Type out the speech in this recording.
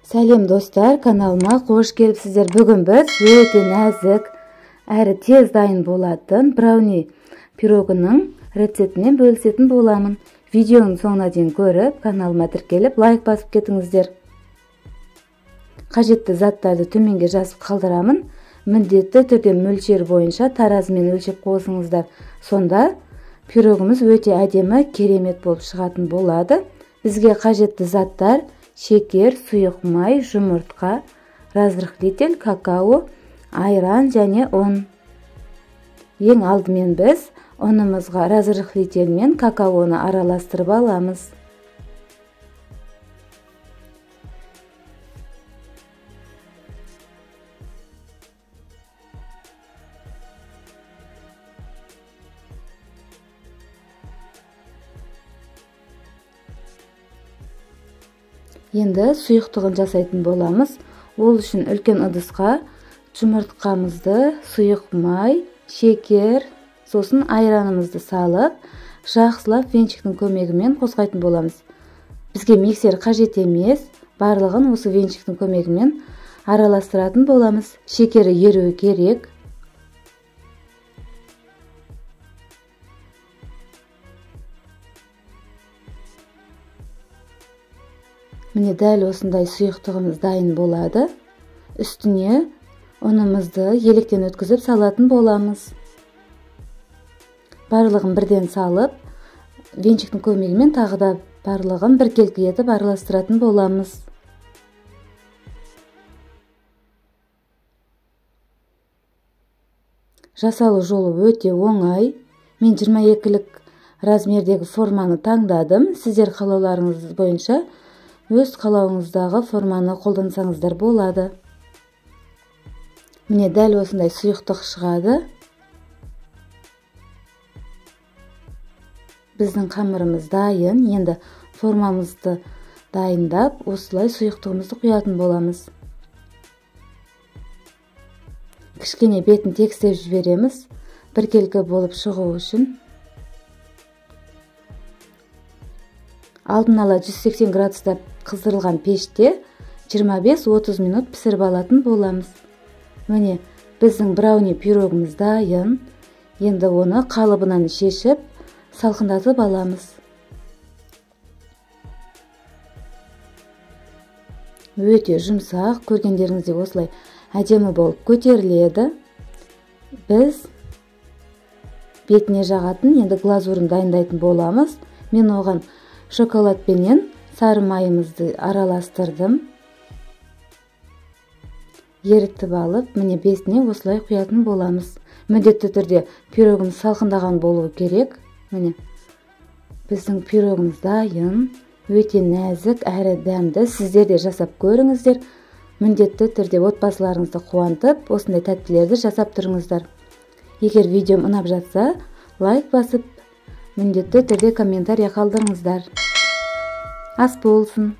Сәлем достар, каналыма қош келіпсіздер. Бүгін біз өте нәзік әрі тез дайын болатын брауни пирогының рецептінен бөлісетін боламын. Видеоның соңына дейін көріп, каналыма тіркеліп, лайк басып кетіңіздер. Қажетті заттарды төменге жазып қалдырамын. Міндетті түрде мөлшер бойынша таразымен өлшеп қосыңыздар. Сонда пирогымыз өте әдемі, керемет болып шығатын болады. Бізге қажетті заттар: шекер, сұйық май, жұмыртқа, разрыхлитель, какао, айран және ұн. Ең алдымен біз ұнымызға разрыхлитель мен какаоны араластырып аламыз. Енді сұйықтығын жасайтын боламыз. Ол үшін үлкен ыдысқа жұмыртқамызды, сұйық май, шекер, сосын айранымызды салып, жақсылап венчиктің көмегімен қосқайтын боламыз. Бізге миксер қажет емес, барлығын осы венчиктің көмегімен араластыратын боламыз. Шекері еруі керек. Міне дәл осындай сұйықтығымыз дайын болады. Үстіне ұнымызды електен өткізіп салатын боламыз. Барлығын бірден салып, венчиктің көмегімен тағы да барлығын біркелкі етіп араластыратын боламыз. Жасалу жолы өте оңай. Мен 22-лік размердегі форманы таңдадым. Сіздер қалауларыңыз бойынша өз қалауыңыздағы форманы қолдансаңыздар болады. Міне дәл осындай сұйықтық шығады. Біздің қамырымыз дайын. Енді формамызды дайындап, осылай сұйықтығымызды құятын боламыз. Кішкене бетін текстеп жібереміз, біркелкі болып шығу үшін. Алдын ала 180 градуста қыздырылған пеште 25-30 минут пісіріп алатын боламыз. Міне, біздің брауни пирогымыз дайын. Енді оны қалыбынан шешіп, салқындатып аламыз. Өте жұмсақ, көргендеріңізде осылай әдемі болып көтеріледі. Біз бетіне жағатын енді глазурын дайындайтын боламыз. Мен оған шоколад пенен сары майымызды араластырдым. Ерітіп алып, міне бетіне осылай құятын боламыз. Міндетті түрде пирогымыз салқындаған болуы керек. Міне, біздің пирогымыз дайын, өте нәзік әрі дәмді. Сіздер де жасап көріңіздер. Міндетті түрде отбасыларыңызды қуантып, осындай тәттілерді жасап тұрыңыздар. Егер видеом ұнап жатса, лайк басып, міндетті түрде комментария қалдырыңыздар. Ас болсын!